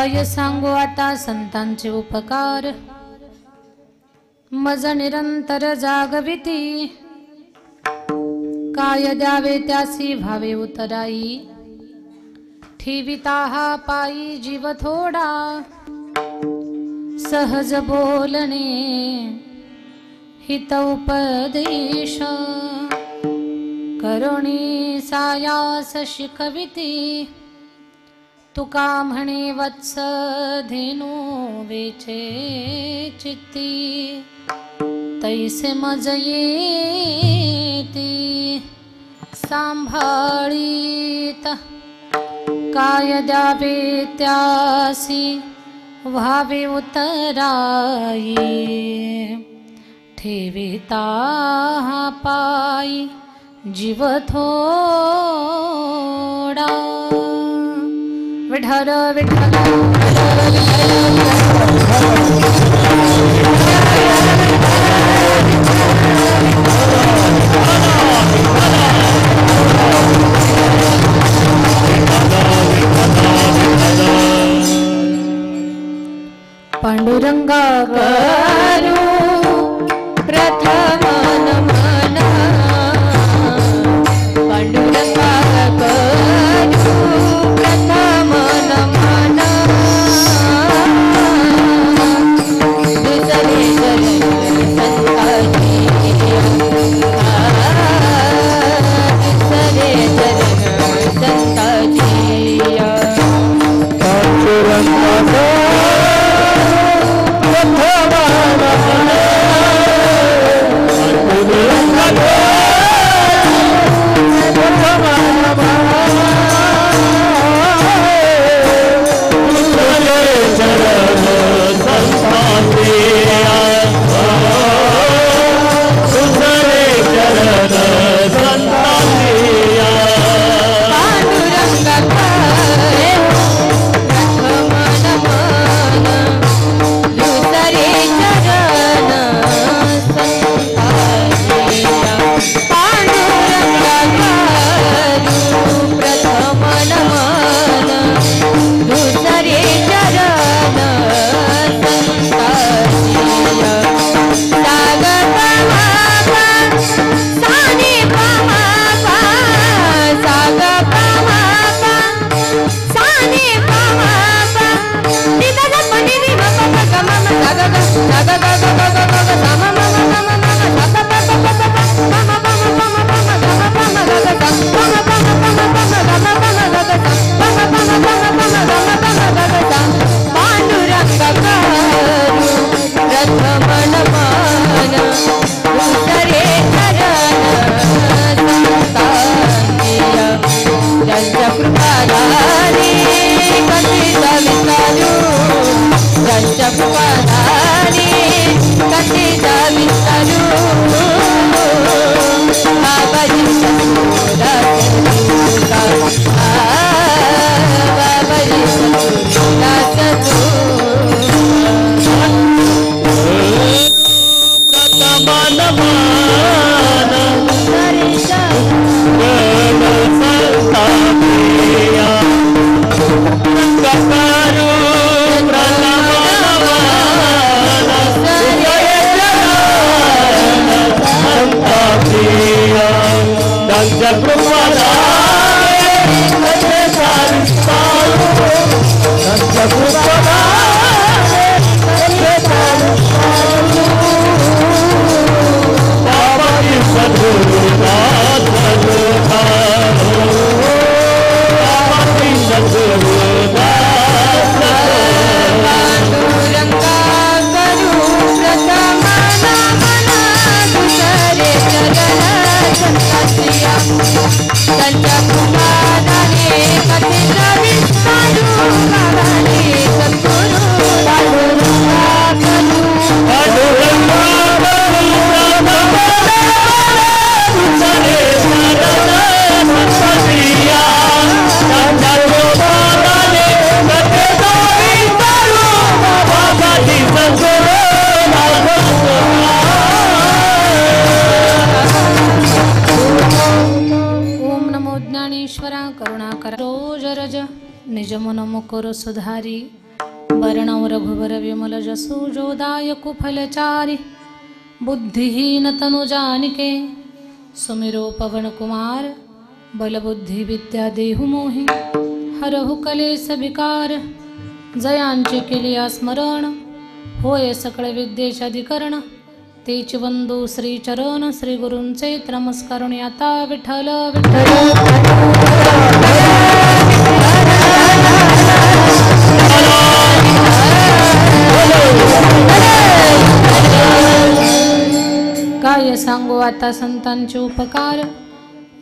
काय सांगू आता संतांचे उपकार, मज निरंतर जागविती। काय द्यावे त्यासी भावे उतराई, ठेविता हा पायी जीव थोडा। सहज बोलणे हित उपदेश, करुणी सायास शिकविती। तुका म्हणे वत्स धेनू वेचे चित्ती, तैसे मज येती सांभाळीत। काय द्यावे त्यासी व्हावे उतराई, ठेविता हा पायी जीव थोडा। विठ्ठल विठ्ठल पांडुरंगा करू प्रथम नमन, पांडुरंगा करू प्रथम नमन। दुसरे चरण संताची, दुसरे चरण संताची। पांडुरंगा निज मन मुकुर सुधारी वर्णौ रघुवर विमल जसु जोदायकु फलचारि बुद्धिहीन तनु जानिके सुमिरो पवन कुमार बलबुद्धि विद्या देहु मोहि हरहु कलेस विकार जयांचे केलिया स्मरण होय सकळ विद्येचे अधिकरण तेच वंदू श्री चरण श्री गुरूंचे नमस्कारून आता विठ्ठल विठ्ठल काय सांगू आता संतांचे उपकार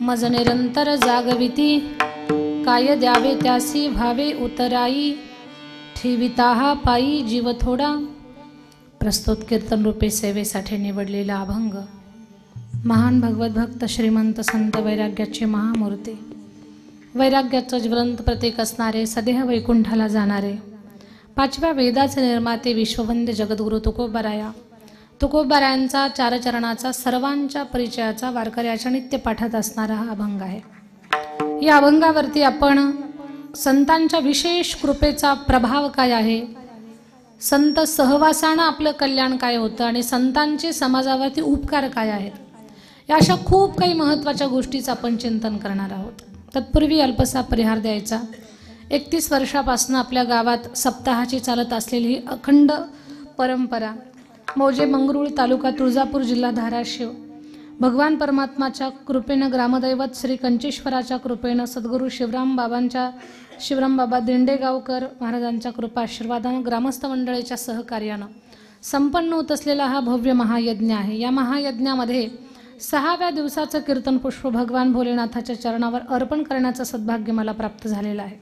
मज निरंतर जागविती काय द्यावे त्यासी भावे उतराई ठेविता हा पायी जीव थोडा प्रस्तुत कीर्तन रूपे सेवेसाठी निवडलेला अभंग महान भगवत भक्त श्रीमंत संत वैराग्याचे महामूर्ती वैराग्याचं ज्वलंत प्रतीक असणारे सदेह वैकुंठाला जाणारे पाचव्या वेदाचे निर्माते विश्ववंद्य जगद्गुरु तुकोबारायांचा चारचरणाचा सर्वांच्या परिचयाचा वारकऱ्याच्या नित्यपाठात असणारा हा अभंग आहे। या अभंगावरती आपण संतांच्या विशेष कृपेचा प्रभाव काय आहे, संत सहवासानं आपलं कल्याण काय होतं आणि संतांचे समाजावरती उपकार काय आहेत, या अशा खूप काही महत्त्वाच्या गोष्टीचं आपण चिंतन करणार आहोत। तत्पूर्वी अल्पसा परिहार द्यायचा। 31 वर्षापासून आपल्या गावात सप्ताहाची चालत असलेली ही अखंड परंपरा मौजे मंगरुळ तालुका तुळजापूर जिल्हा धाराशिव भगवान परमात्माच्या कृपेनं ग्रामदैवत श्री कंचेश्वराच्या कृपेनं सद्गुरू शिवराम बाबा दिंडेगावकर महाराजांच्या कृपा आशीर्वादानं ग्रामस्थ मंडळीच्या सहकार्यानं संपन्न होत असलेला हा भव्य महायज्ञ आहे। या महायज्ञामध्ये 6व्या दिवसाचं कीर्तन पुष्प भगवान भोलेनाथाच्या चरणावर अर्पण करण्याचं सद्भाग्य मला प्राप्त झालेलं आहे।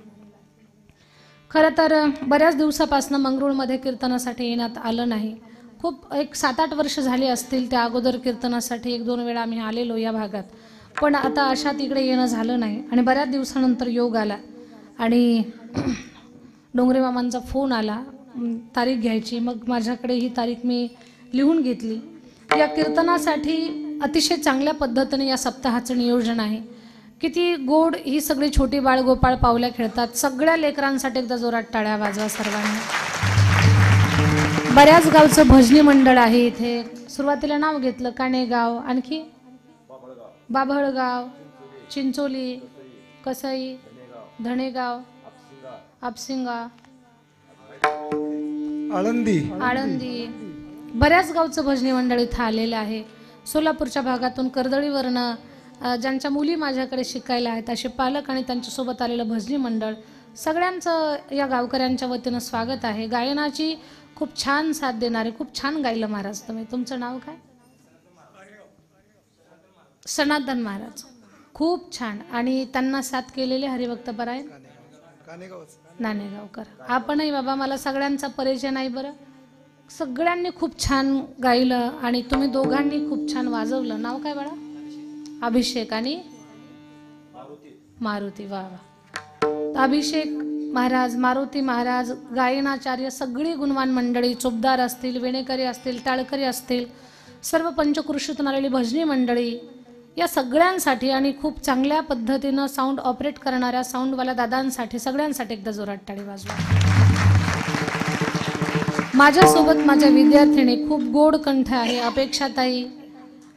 खरं तर बऱ्याच दिवसापासून मंगरुळमध्ये कीर्तनासाठी येण्यात आलं नाही। खूप एक 7-8 वर्ष झाली असतील त्या अगोदर कीर्तनासाठी 1-2 वेळा आम्ही आलेलो या भागात, पण आता अशा तिकडे येणं झालं नाही आणि बऱ्याच दिवसानंतर योग आला आणि डोंगरे मामांचा फोन आला तारीख घ्यायची। मग माझ्याकडे ही तारीख मी लिहून घेतली। या कीर्तनासाठी अतिशय चांगल्या पद्धतीने या सप्ताहाचं नियोजन आहे। किती गोड ही सगळी छोटी बाळ गोपाळ पावल्या खेळतात। सगळ्या लेकरांसाठी एकदा जोरात टाळ्या वाजवा सर्वांनी। बऱ्याच गावचं भजनी मंडळ आहे इथे। सुरुवातीला नाव घेतलं काणेगाव, आणखी बाभळगाव, चिंचोली, कसई, धणेगाव, आपसिंगा, आळंदी बऱ्याच गावचं भजनी मंडळ इथं आलेलं आहे। सोलापूरच्या भागातून कर्दळीवरनं ज्यांच्या मुली माझ्याकडे शिकायला आहेत असे पालक आणि त्यांच्यासोबत आलेलं भजनी मंडळ सगळ्यांचं या गावकऱ्यांच्या वतीनं स्वागत आहे। गायनाची खूप छान साथ देणारे, खूप छान गायलं महाराज तुम्ही। तुमचं नाव काय? सनातन महाराज, खूप छान। आणि त्यांना साथ केलेले हरिभक्त परायण नाणेगावकर। आपणही बाबा मला सगळ्यांचा परिचय नाही बरं, सगळ्यांनी खूप छान गायलं आणि तुम्ही दोघांनी खूप छान वाजवलं। नाव काय बाळा? अभिषेक आणि मारुती। वा वा। अभिषेक महाराज, मारुती महाराज, गायनाचार्य, सगळी गुणवान मंडळी, चोपदार असतील, वेणेकरी असतील, टाळकरी असतील, सर्व पंचकृषीतून आलेली भजनी मंडळी, या सगळ्यांसाठी आणि खूप चांगल्या पद्धतीनं साऊंड ऑपरेट करणाऱ्या साऊंडवाल्या दादांसाठी सगळ्यांसाठी एकदा जोरात टाळी वाजवा। माझ्यासोबत माझ्या विद्यार्थिनी खूप गोड कंठ आहे अपेक्षाताई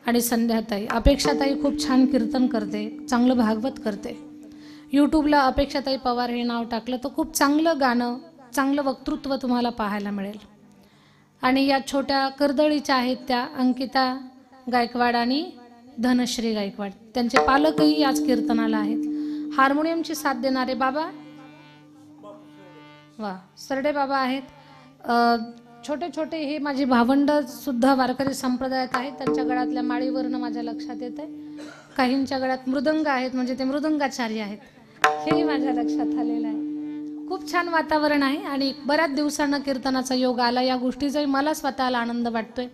आणि संध्याताई। अपेक्षाताई खूप छान कीर्तन करते, चांगलं भागवत करते। यूट्यूबला अपेक्षाताई पवार हे नाव टाकलं तर खूप चांगलं गाणं, चांगलं वक्तृत्व तुम्हाला पाहायला मिळेल। आणि या छोट्या कर्दळीच्या आहेत त्या अंकिता गायकवाड आणि धनश्री गायकवाड, त्यांचे पालकही याच कीर्तनाला आहेत। हार्मोनियमची साथ देणारे बाबा वा सरडे बाबा आहेत। छोटे छोटे हे माझी भावंड सुद्धा वारकरी संप्रदायात आहेत। त्यांच्या गळ्यातल्या माळीवरनं माझ्या लक्षात येते। काहींच्या गळ्यात मृदंग आहेत, म्हणजे ते मृदंगाचार्य आहेत, हेही माझ्या लक्षात आलेलं आहे। खूप छान वातावरण आहे आणि बऱ्याच दिवसांना कीर्तनाचा योग आला। या गोष्टीचाही मला स्वतःला आनंद वाटतोय।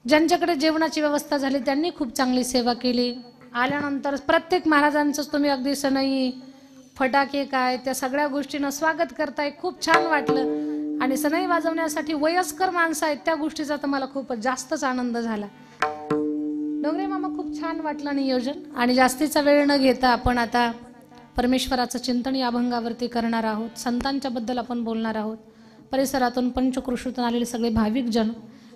ज्यांच्याकडे जेवणाची व्यवस्था झाली त्यांनी खूप चांगली सेवा केली। आल्यानंतर प्रत्येक महाराजांचंच तुम्ही अगदी सनई फटाके काय त्या सगळ्या गोष्टींना स्वागत करताय, खूप छान वाटलं। आणि सनई वाजवण्यासाठी वयस्कर माणसं आहेत, त्या गोष्टीचा तर मला खूप जास्तच आनंद झाला। डोंगरे मामा खूप छान वाटलं नियोजन। आणि जास्तीचा वेळ न घेता आपण आता परमेश्वराचं चिंतन या अभंगावरती करणार आहोत। संतांच्या बद्दल आपण बोलणार आहोत। परिसरातून पंचक्रोशीतून आलेले सगळे भाविक जन,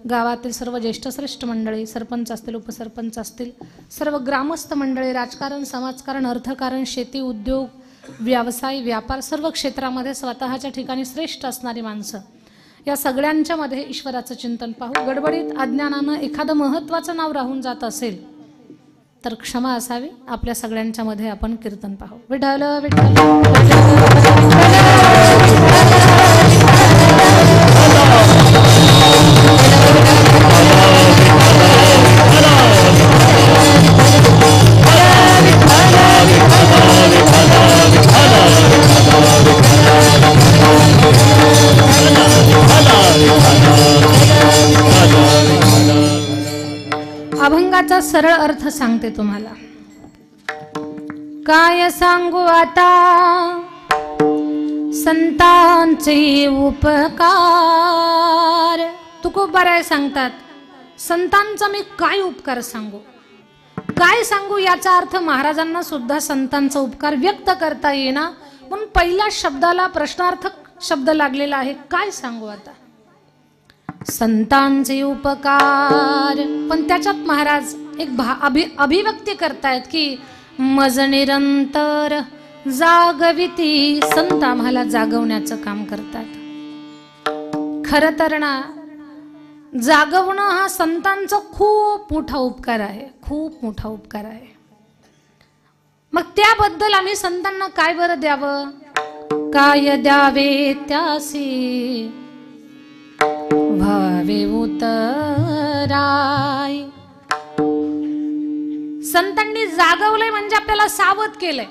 गावातील सर्व ज्येष्ठ श्रेष्ठ मंडळी, सरपंच असतील, उपसरपंच असतील, सर्व ग्रामस्थ मंडळी, राजकारण, समाजकारण, अर्थकारण, शेती, उद्योग, व्यवसाय, व्यापार, सर्व क्षेत्रामध्ये स्वतःच्या ठिकाणी श्रेष्ठ असणारी माणसं, या सगळ्यांच्या मध्ये ईश्वराचं चिंतन पाहू। गडबडीत अज्ञानानं एखादं महत्त्वाचं नाव राहून जात असेल तर क्षमा असावी। आपल्या सगळ्यांच्या मध्ये आपण कीर्तन पाहू। विठ्ठल विठ्ठल अभंगाचा सरळ अर्थ सांगते तुम्हाला। काय सांगू आता संतांचे उपकार। तुकोबाराय सांगतात, संतांचा मी काय उपकार सांगू, काय सांगू। याचा अर्थ महाराजांना सुद्धा संतांचा उपकार व्यक्त करता येईना, म्हणून पहिल्या शब्दाला प्रश्नार्थक शब्द लागलेला आहे। काय सांगू आता संतांचे उपकार। पण त्याच्यात महाराज एक अभिव्यक्ती करतायत की मज निरंतर जागविती। संत आम्हाला जागवण्याचं काम करतात। खरं तर ना, जागवणं हा संतांचा खूप मोठा उपकार आहे, खूप मोठा उपकार आहे। मग त्याबद्दल आम्ही संतांना काय बरं द्यावं, काय द्यावे त्यासी भावे उतराय। संतांनी जागवलंय म्हणजे आपल्याला सावध केलंय।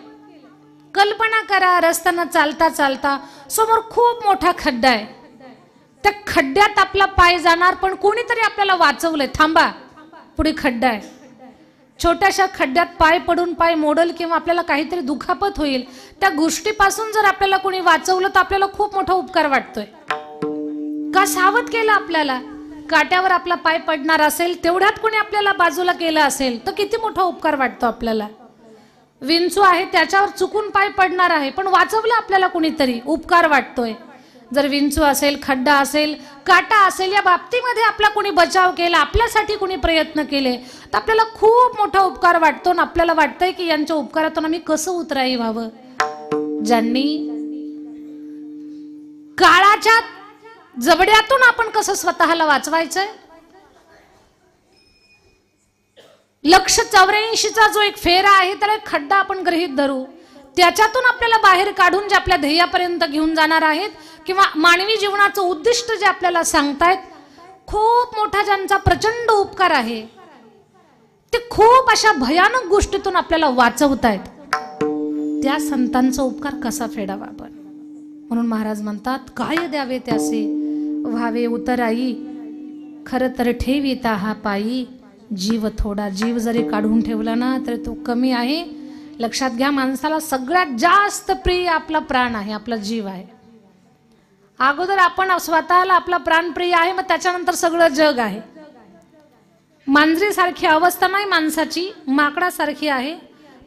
कल्पना करा, रस्त्यानं चालता चालता समोर खूप मोठा खड्डा आहे, त्या खड्ड्यात आपला पाय जाणार, पण कोणीतरी आपल्याला वाचवलंय, थांबा पुढे खड्डा आहे। छोट्याशा खड्ड्यात पाय पडून पाय मोडल किंवा आपल्याला काहीतरी दुखापत होईल, त्या गोष्टीपासून जर आपल्याला कोणी वाचवलं तर आपल्याला खूप मोठा उपकार वाटतोय। का सावध केलं आपल्याला, काट्यावर आपला पाय पडणार असेल तेवढ्यात कोणी आपल्याला बाजूला केलं असेल तर किती मोठा उपकार वाटतो आपल्याला। विंचू आहे, त्याच्यावर चुकून पाय पडणार आहे, पण वाचवलं आपल्याला कोणीतरी, उपकार वाटतोय। जर विंचू असेल, खड्डा असेल, काटा असेल, या बाबतीमध्ये आपला कोणी बचाव केला, आपल्यासाठी कोणी प्रयत्न केले तर आपल्याला खूप मोठा उपकार वाटतो आणि आपल्याला वाटतंय की यांच्या उपकारातून आम्ही कसं उतराई व्हावं। ज्यांनी काळाच्या जबड्यातून आपण कसं स्वतःला वाचवायचंय। 184चा जो एक फेरा आहे त्याला एक खड्डा आपण गृहीत धरू, त्याच्यातून आपल्याला बाहेर काढून जे आपल्या ध्येयापर्यंत घेऊन जाणार आहेत किंवा मानवी जीवनाचं उद्दिष्ट जे आपल्याला सांगतायत, खूप मोठा ज्यांचा प्रचंड उपकार आहे, ते खूप अशा भयानक गोष्टीतून आपल्याला वाचवतायत, त्या संतांचा उपकार कसा फेडावा आपण। म्हणून महाराज म्हणतात, काय द्यावे त्यासे व्हावे उतराई। खरं तर ठेविता हा पायी जीव थोडा। जीव जरी काढून ठेवला ना तर तो कमी आहे। लक्षात घ्या, माणसाला सगळ्यात जास्त प्रिय आपला प्राण आहे, आपला जीव आहे। अगोदर आपण स्वतःला आपला प्राण प्रिय आहे, मग त्याच्यानंतर सगळं जग आहे। मांजरीसारखी अवस्था नाही माणसाची, माकडासारखी आहे।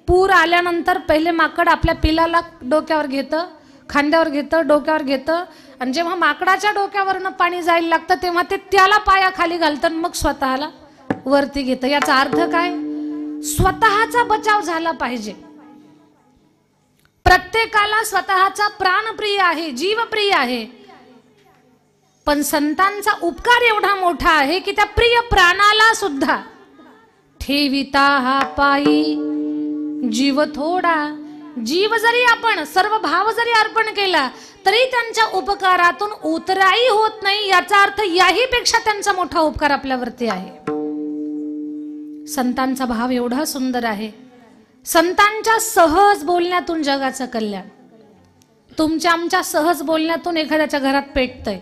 पूर आल्यानंतर पहिले माकड आपल्या पिलाला डोक्यावर घेतं, खांद्यावर घेतं, डोक्यावर घेतं, आणि जेव्हा माकडाच्या डोक्यावरनं पाणी जायला लागतं तेव्हा ते त्याला पायाखाली घालतं, मग स्वतःला वरती घेतं। याचा अर्थ काय, स्वतःचा बचाव झाला पाहिजे। प्रत्येकाला स्वतःचा प्राणप्रिय आहे, जीवप्रिय आहे, पण संतांचा उपकार एवढा मोठा आहे की त्या प्रिय प्राणाला सुद्धा ठेविता हा पायी जीव थोडा। जीव जरी आपण सर्व भाव जरी अर्पण केला तरी त्यांच्या उपकारातून उतराई होत नाही। याचा अर्थ याही पेक्षा त्यांचा मोठा उपकार आपल्यावरती आहे। संतांचा भाव एवढा सुंदर आहे। संतांच्या सहज बोलण्यातून जगाचं कल्याण। तुमच्या आमच्या सहज बोलण्यातून एखाद्याच्या घरात पेटतंय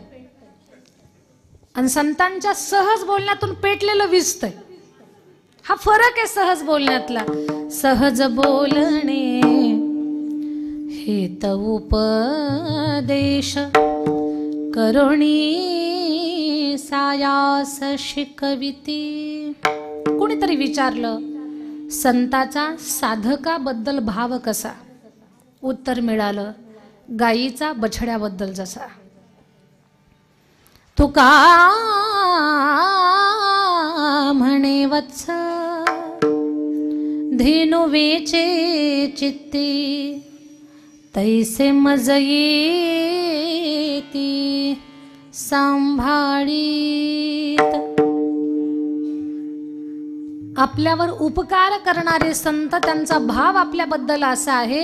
आणि संतांच्या सहज बोलण्यातून पेटलेलं विजतंय। हा फरक आहे सहज बोलण्यातला। सहज बोलणे हेत उपदेश करुणी सायास शिकविती। कोणीतरी विचारलं, संताचा साधकाबद्दल भाव कसा? उत्तर मिळालं गायीचा बछड्याबद्दल. जसा तुका म्हणे वत्स धेनु वेचे चित्ती तैसे मज येती सांभाळीत. आपल्यावर उपकार करणारे संत, त्यांचा भाव आपल्याबद्दल असा आहे,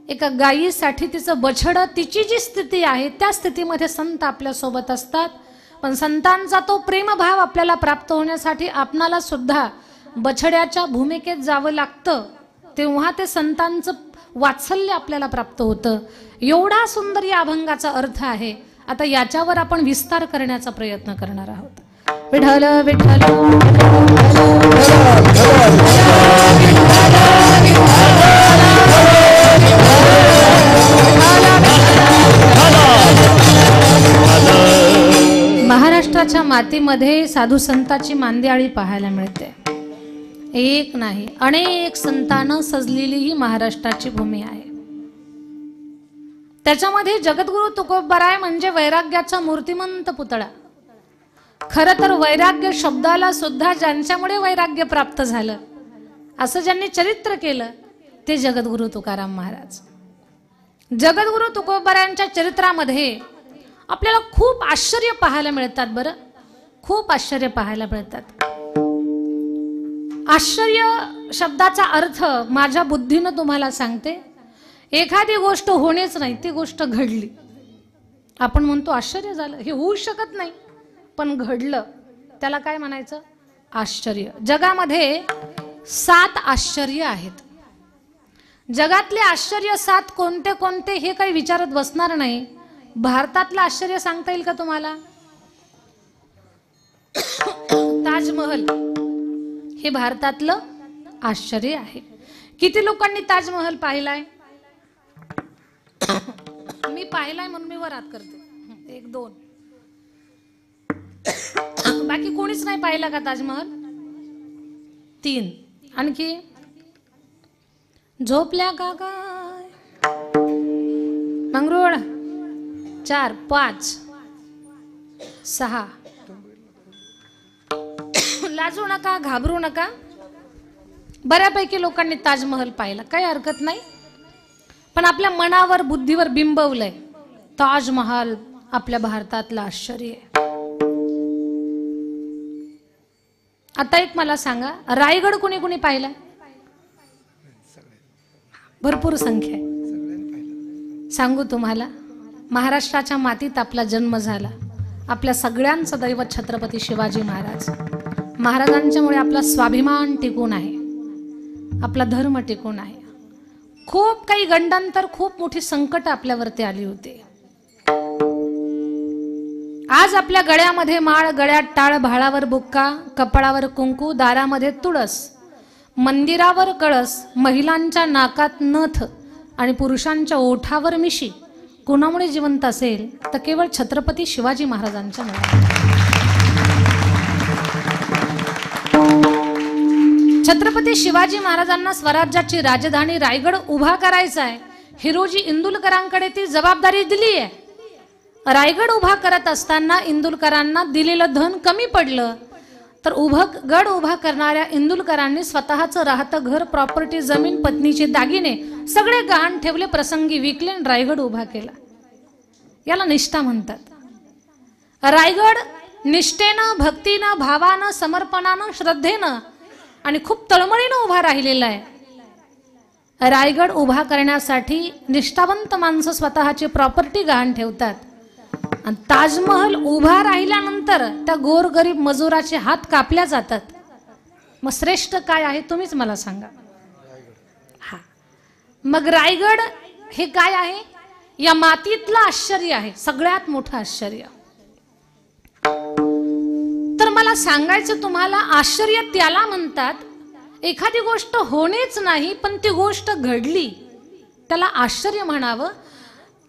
एका गायीसाठी तिचं बछडं, तिची जी स्थिती आहे त्या स्थितीमध्ये संत आपल्या सोबत असतात. पण संतांचा तो प्रेमभाव आपल्याला प्राप्त होण्यासाठी आपणाला सुद्धा बछड्याच्या भूमिकेत जावं लागतं, तेव्हा ते संतांचं वात्सल्य आपल्याला प्राप्त होतं. एवढा सुंदर या अभंगाचा अर्थ आहे. आता याच्यावर आपण विस्तार करण्याचा प्रयत्न करणार आहोत. विठ्ठल विठ्ठल महाराष्ट्राच्या मातीमध्ये साधू संतांची मांदियाळी पाहायला मिळते. एक नाही, अनेक संतांना सजलेली ही महाराष्ट्राची भूमी आहे. त्याच्यामध्ये जगद्गुरु तुकोबाराय म्हणजे वैराग्याचा मूर्तिमंत पुतळा. खरं तर वैराग्य शब्दाला सुद्धा ज्यांच्यामुळे वैराग्य प्राप्त झालं असं ज्यांनी चरित्र केलं ते जगद्गुरु तुकाराम महाराज. जगद्गुरु तुकोबारायांच्या चरित्रामध्ये आपल्याला खूप आश्चर्य पाहायला मिळतात. बरं, खूप आश्चर्य पाहायला मिळतात. आश्चर्य शब्दाचा अर्थ माझ्या बुद्धीनं तुम्हाला सांगते. एखादी गोष्ट होणेच नाही, ती गोष्ट घडली. आपण म्हणतो आश्चर्य झालं, हे होऊ शकत नाही, पण घडलं, त्याला काय म्हणायचं? आश्चर्य. जगामध्ये 7 आश्चर्य आहेत. जगातले आश्चर्य 7 कोणते कोणते हे काही विचारत बसणार नाही. भारतातलं आश्चर्य सांगता येईल का तुम्हाला? ताजमहल हे भारतातलं आश्चर्य आहे. किती लोकांनी ताजमहल पाहिलाय? मी पाहिलाय म्हणून मी वर हात करते. 1 2. बाकी कोणीच नाही पाहिला का ताजमहल? 3. आणखी झोपल्या का काय? मंगरूळ 4 5 6. लाजू नका, घाबरू नका. बऱ्यापैकी लोकांनी ताजमहल पाहिला, काही हरकत नाही. पण आपल्या मनावर बुद्धीवर बिंबवलंय ताजमहल आपल्या भारतातलं आश्चर्य आहे. आता एक मला सांगा, रायगड कुणी कुणी पाहिला? भरपूर संख्या आहे. सांगू तुम्हाला, महाराष्ट्राच्या मातीत आपला जन्म झाला. आपल्या सगळ्यांचं दैवत छत्रपती शिवाजी महाराज. महाराजांच्यामुळे आपला स्वाभिमान टिकून आहे, आपला धर्म टिकून आहे. खूप काही गंडांतर, खूप मोठी संकट आपल्यावरती आली होती. आज आपल्या गळ्यामध्ये माळ, गळ्यात टाळ, भाळावर बुक्का, कपाळावर कुंकू, दारामध्ये तुळस, मंदिरावर कळस, महिलांच्या नाकात नथ आणि पुरुषांच्या ओठावर मिशी कोणामुळे जिवंत असेल तर केवळ छत्रपती शिवाजी महाराजांच्या मुळे. छत्रपती शिवाजी महाराजांना स्वराज्याची राजधानी रायगड उभा करायचा आहे. हिरोजी इंदुलकरांकडे ती जबाबदारी दिली आहे. रायगड उभा करत असताना इंदुलकरांना दिलेलं धन कमी पडलं, तर गड उभा करणाऱ्या इंदुलकरांनी स्वतःचं राहतं घर, प्रॉपर्टी, जमीन, पत्नीचे दागिने सगळे गहाण ठेवले, प्रसंगी विकले आणि रायगड उभा केला. याला निष्ठा म्हणतात. रायगड निष्ठेनं, भक्तीनं, भावानं, समर्पणानं, श्रद्धेनं आणि खूप तळमळीनं उभा राहिलेला आहे. रायगड उभा करण्यासाठी निष्ठावंत माणसं स्वतःची प्रॉपर्टी गहाण ठेवतात. आणि ताजमहल उभा राहिल्यानंतर त्या गोरगरीब मजुराचे हात कापल्या जातात. मग श्रेष्ठ काय आहे तुम्हीच मला सांगा. हा, मग रायगड हे काय आहे? या मातीतलं आश्चर्य आहे, सगळ्यात मोठं आश्चर्य. तर मला सांगायचं तुम्हाला, आश्चर्य त्याला म्हणतात एखादी गोष्ट होणेच नाही पण ती गोष्ट घडली, त्याला आश्चर्य म्हणावं.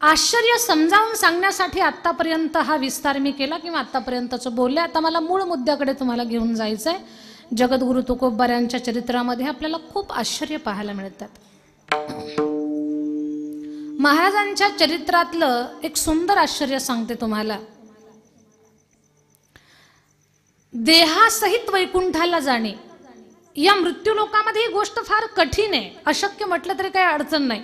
आश्चर्य समजावून सांगण्यासाठी आतापर्यंत हा विस्तार मी केला किंवा आतापर्यंतचं बोलले. आता मला मूळ मुद्द्याकडे तुम्हाला घेऊन जायचंय. जगद्गुरु तुकोबारायांच्या चरित्रामध्ये आपल्याला खूप आश्चर्य पाहायला मिळतात. महाराजांच्या चरित्रातलं एक सुंदर आश्चर्य सांगते तुम्हाला. देहासहित वैकुंठाला जाणे या मृत्यूलोकामध्ये ही गोष्ट फार कठीण आहे. अशक्य म्हटलं तरी काही अडचण नाही,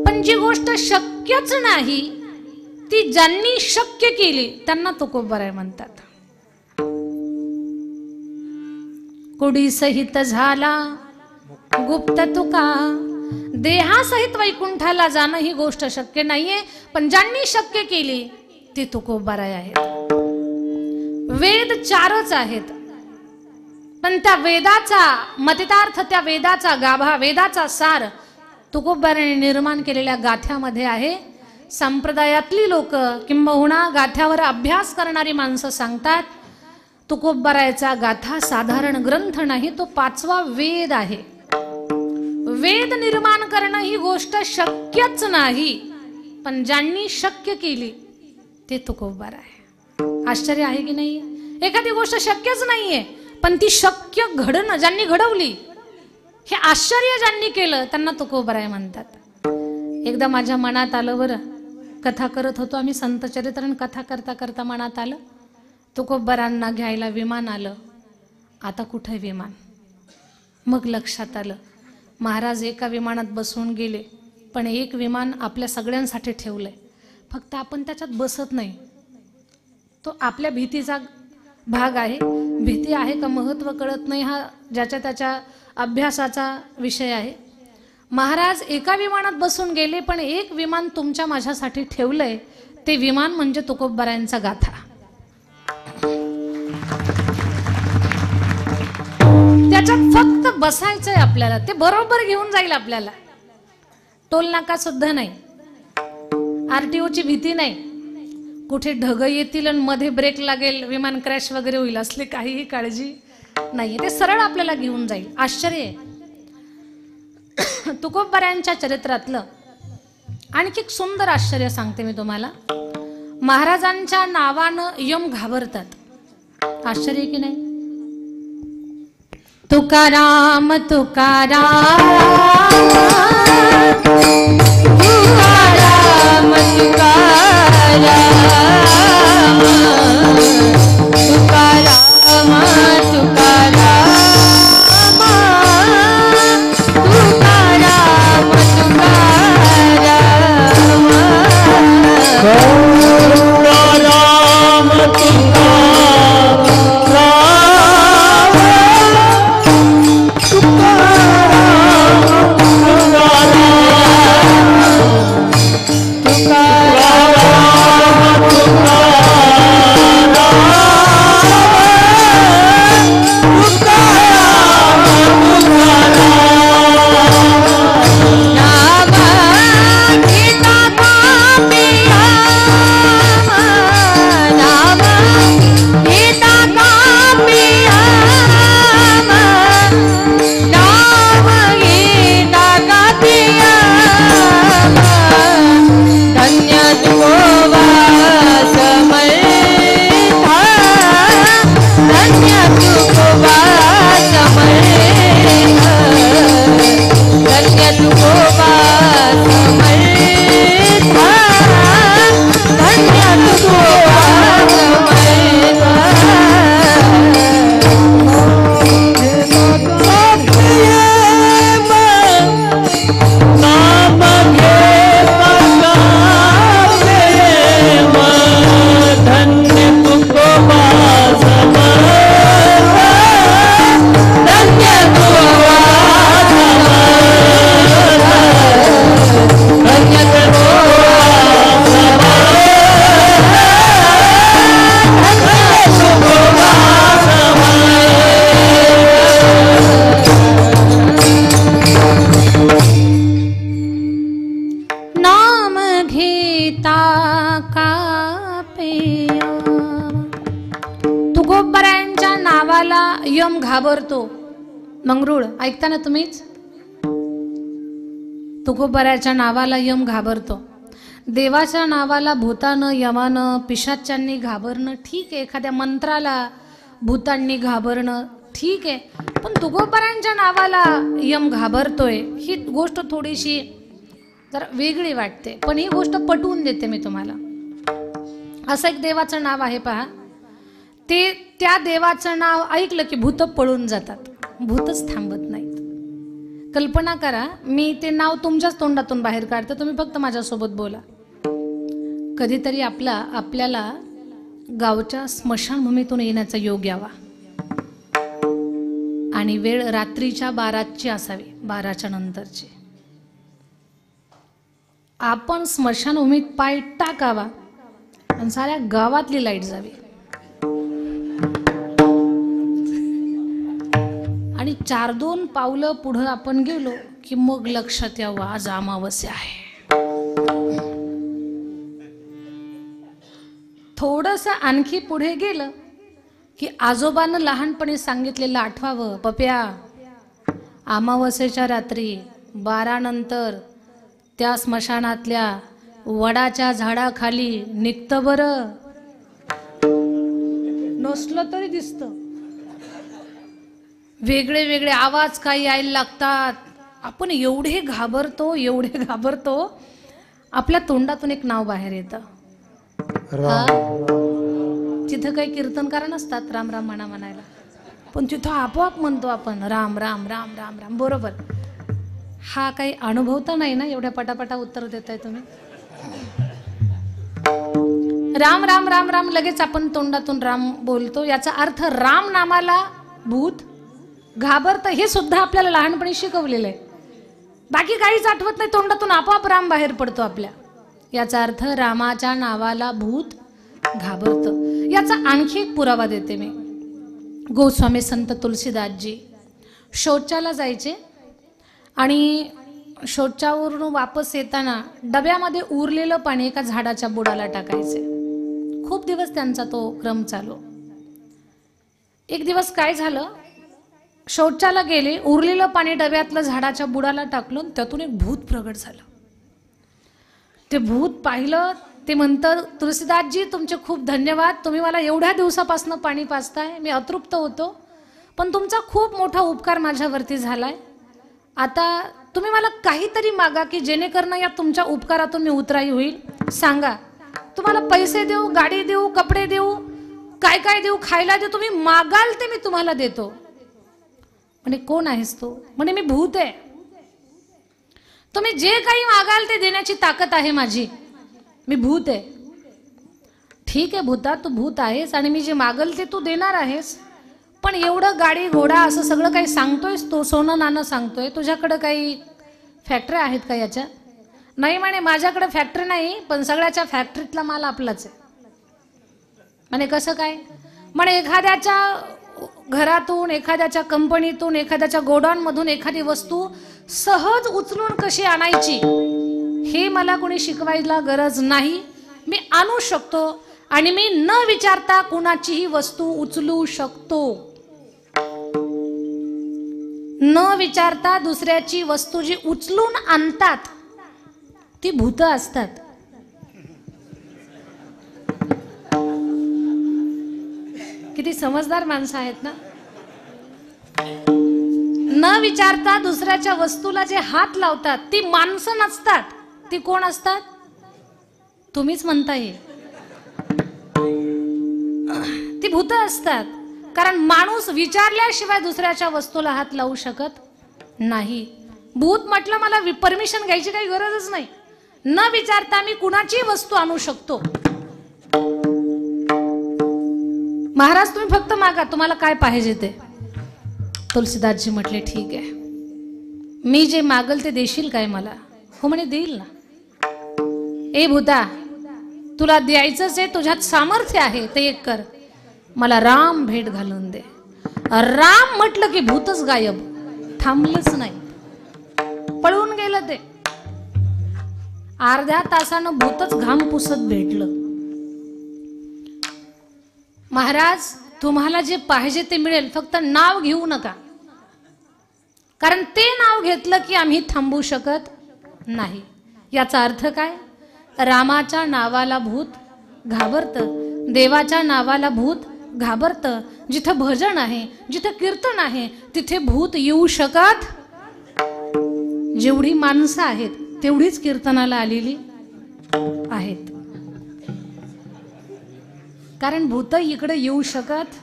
पण जी गोष्ट शक्यच नाही ती ज्यांनी शक्य केली त्यांना तुकोबराय म्हणतात. कुडी सहित झाला गुप्त तुका. देहासहित वैकुंठाला जाणं ही गोष्ट शक्य नाहीये, पण ज्यांनी शक्य केली ती तुकोबराय आहेत. वेद 4च आहेत, पण त्या वेदाचा मतितार्थ, त्या वेदाचा गाभा, वेदाचा सार तुकोबरायाने निर्माण केलेल्या गाथ्यामध्ये आहे. संप्रदायातली लोक किंबहुना गाथ्यावर अभ्यास करणारी माणसं सांगतात तुकोबरायाचा गाथा साधारण ग्रंथ नाही, तो 5वा वेद आहे. वेद निर्माण करणं ही गोष्ट शक्यच नाही, पण ज्यांनी शक्य केली ते तुकोबराय. आश्चर्य आहे की नाही? एखादी गोष्ट शक्यच नाहीये, पण ती शक्य घडणं ज्यांनी घडवली, हे आश्चर्य ज्यांनी केलं त्यांना तुकोबराय म्हणतात. एकदा माझ्या मनात आलं, बरं कथा करत होतो आम्ही संत चरित्र, कथा करता करता मनात आलं तुकोबरांना घ्यायला विमान आलं. आता कुठे विमान? मग लक्षात आलं महाराज एका विमानात बसवून गेले, पण एक विमान आपल्या सगळ्यांसाठी ठेवलंय, फक्त आपण त्याच्यात बसत नाही. तो आपल्या भीतीचा भाग आहे. भीती आहे का महत्त्व कळत नाही, हा ज्याच्या त्याच्या अभ्यासाचा विषय आहे. महाराज एका विमानात बसून गेले, पण एक विमान तुमच्या माझ्यासाठी ठेवलंय, ते विमान म्हणजे तुकोबरायांचा गाथा. त्याच्यात फक्त बसायचंय आपल्याला, ते बरोबर घेऊन जाईल आपल्याला. टोल नाका सुद्धा नाही, आरटीओची भीती नाही, कुठे ढग येतील आणि मध्ये ब्रेक लागेल, विमान क्रॅश वगैरे होईल असले काहीही काळजी नाही. ते सरळ आपल्याला घेऊन जाईल. आश्चर्य आहे. तुकोबरायांच्या चरित्रातलं आणखी एक सुंदर आश्चर्य सांगते मी तुम्हाला. महाराजांच्या नावानं यम घाबरतात. आश्चर्य की नाही? तुकाराम तुकाराम तुकाराम तुकाराम तुकाराम तुकाराम यम घाबरतो. मंगरुळ ऐकता ना तुम्हीच? तुकोबराच्या नावाला यम घाबरतो. देवाच्या नावाला भूतानं, यमानं, पिशाच्यांनी घाबरणं ठीक आहे, एखाद्या मंत्राला भूतांनी घाबरणं ठीक आहे, पण तुकोबराच्या नावाला यम घाबरतोय ही गोष्ट थोडीशी जरा वेगळी वाटते, पण ही गोष्ट पटवून देते मी तुम्हाला. असं एक देवाचं नाव आहे पहा, ते त्या देवाचं नाव ऐकलं की भूत पळून जातात, भूतच थांबत नाहीत. कल्पना करा, मी ते नाव तुमच्याच तोंडातून बाहेर काढते, तुम्ही फक्त माझ्यासोबत बोला. कधीतरी आपल्याला गावच्या स्मशानभूमीतून येण्याचा योग यावा आणि वेळ रात्रीच्या 12ची असावी, 12च्या नंतरची. आपण स्मशानभूमीत पाय टाकावा आणि साऱ्या गावातली लाईट जावी आणि 4-2 पावलं पुढं आपण गेलो की मग लक्षात यावं आज अमावस्या आहे. थोडंसं आणखी पुढे गेलं की आजोबानं लहानपणी सांगितलेलं आठवावं, पप्या अमावस्येच्या रात्री 12 नंतर त्या स्मशानातल्या वडाच्या झाडाखाली निघतं बरं, नसलं तरी दिसतं. वेगळे वेगळे आवाज काही यायला लागतात. आपण एवढे घाबरतो, आपल्या तोंडातून एक नाव बाहेर येतं. तिथं काही कीर्तनकार नसतात राम राम म्हणायला, पण तिथं आपोआप म्हणतो आपण राम राम राम राम राम. बरोबर. हा काही अनुभव तर नाही ना, एवढ्या पटापटा उत्तर देताय तुम्ही. राम राम राम राम लगेच आपण तोंडातून राम बोलतो. याचा अर्थ राम नामाला भूत घाबरतं, हे सुद्धा आपल्याला लहानपणी शिकवलेलं आहे. बाकी काहीच आठवत नाही, तोंडातून आपोआप राम बाहेर पडतो आपल्या. याचा अर्थ रामाच्या नावाला भूत घाबरतं. याचा आणखी एक पुरावा देते मी. गोस्वामी संत तुलसीदासजी शौचाला जायचे आणि शौचावरून वापस येताना डब्यामध्ये उरलेलं पाणी एका झाडाच्या बुडाला टाकायचे. खूप दिवस त्यांचा तो क्रम चालू. एक दिवस काय झालं, शौचाला गेले, उरलेलं पाणी डब्यातलं झाडाच्या बुडाला टाकलं, त्यातून एक भूत प्रगट झालं. ते भूत पाहिलं, ते म्हणतं तुलसीदासजी तुमचे खूप धन्यवाद, तुम्ही मला एवढ्या दिवसापासून पाणी पाजताय, मी अतृप्त होतो, पण तुमचा खूप मोठा उपकार माझ्यावरती झालाय. आता तुम्ही मला काहीतरी मागा की जेणेकरून या तुमच्या उपकारातून मी उतराई होईल. सांगा, तुम्हाला पैसे देऊ, गाडी देऊ, कपडे देऊ, काय काय देऊ, खायला देऊ, तुम्ही मागाल ते मी तुम्हाला देतो. म्हणे कोण आहेस तू? म्हणे मी भूत आहे. तुम्ही जे काही मागाल ते देण्याची ताकद आहे माझी, मी भूत आहे. ठीक आहे भूता, तू भूत आहेस आणि मी जे मागल ते तू देणार आहेस, पण एवढं गाडी घोडा असं सगळं काही सांगतोयस, तो सोनं नाणं सांगतोय, तुझ्याकडे काही फॅक्टरी आहेत का याच्या? नाही म्हणे माझ्याकडे फॅक्टरी नाही, पण सगळ्याच्या फॅक्टरीतला माल आपलाच आहे. म्हणे कसं काय? म्हणे एखाद्याच्या घरातून, एखाद्याच्या कंपनीतून, एखाद्याच्या गोडाऊनमधून एखादी वस्तू सहज उचलून कशी आणायची हे मला कोणी शिकवायला गरज नाही. मी आणू शकतो आणि मी न विचारता कुणाचीही वस्तू उचलू शकतो. न विचारता दुसऱ्याची वस्तू जी उचलून आणतात ती भूत असतात. किती समजदार माणसं आहेत ना. न विचारता दुसऱ्याच्या वस्तूला जे हात लावतात ती माणसं नसतात. ती कोण असतात? तुम्हीच म्हणताय. ती भूत असतात. कारण माणूस विचारल्याशिवाय दुसऱ्याच्या वस्तूला हात लावू शकत नाही. भूत म्हटलं मला परमिशन घ्यायची काही गरजच नाही. न विचारता मी कुणाची वस्तू आणू शकतो. महाराज तुम्ही फक्त मागा, तुम्हाला काय पाहिजे ते. तुलसीदासजी म्हटले ठीक आहे, मी जे मागल ते देशील काय मला? हो म्हणे देईल ना. ए भूता, तुला द्यायचंच आहे, तुझ्यात सामर्थ्य आहे, ते एक कर, मला राम भेट घालून दे. राम म्हटलं की भूतच गायब, थांबलंच नाही, पळून गेलं. ते अर्ध्या तासानं भूतच घाम पुसत भेटलं. महाराज तुम्हाला जे पाहिजे ते मिळेल, फक्त नाव घेऊ नका, कारण ते नाव घेतलं की आम्ही थांबू शकत नाही. याचा अर्थ काय? रामाच्या नावाला भूत घाबरतं, देवाच्या नावाला भूत घाबरतं. जिथं भजन आहे, जिथं कीर्तन आहे, तिथे भूत येऊ शकत. जेवढी माणसं आहेत तेवढीच कीर्तनाला आलेली आहेत. कारण भूत इकडे येऊ शकत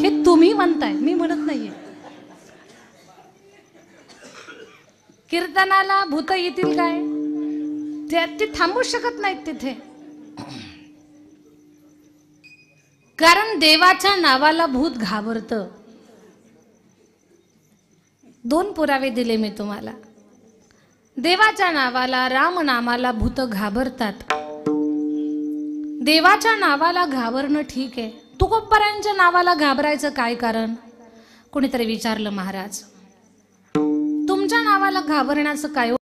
हे तुम्ही म्हणताय, मी म्हणत नाहीये. कीर्तनाला भूत येतील काय? ते थांबू शकत नाहीत तिथे. कारण देवाच्या नावाला भूत घाबरतं. 2 पुरावे दिले मी तुम्हाला. देवाच्या नावाला, राम नामाला भूत घाबरतात. देवाच्या नावाला घाबरणं ठीक आहे, तुकोबारायांच्या नावाला घाबरायचं काय कारण? कोणीतरी विचारलं, महाराज तुमच्या नावाला घाबरण्याचं काय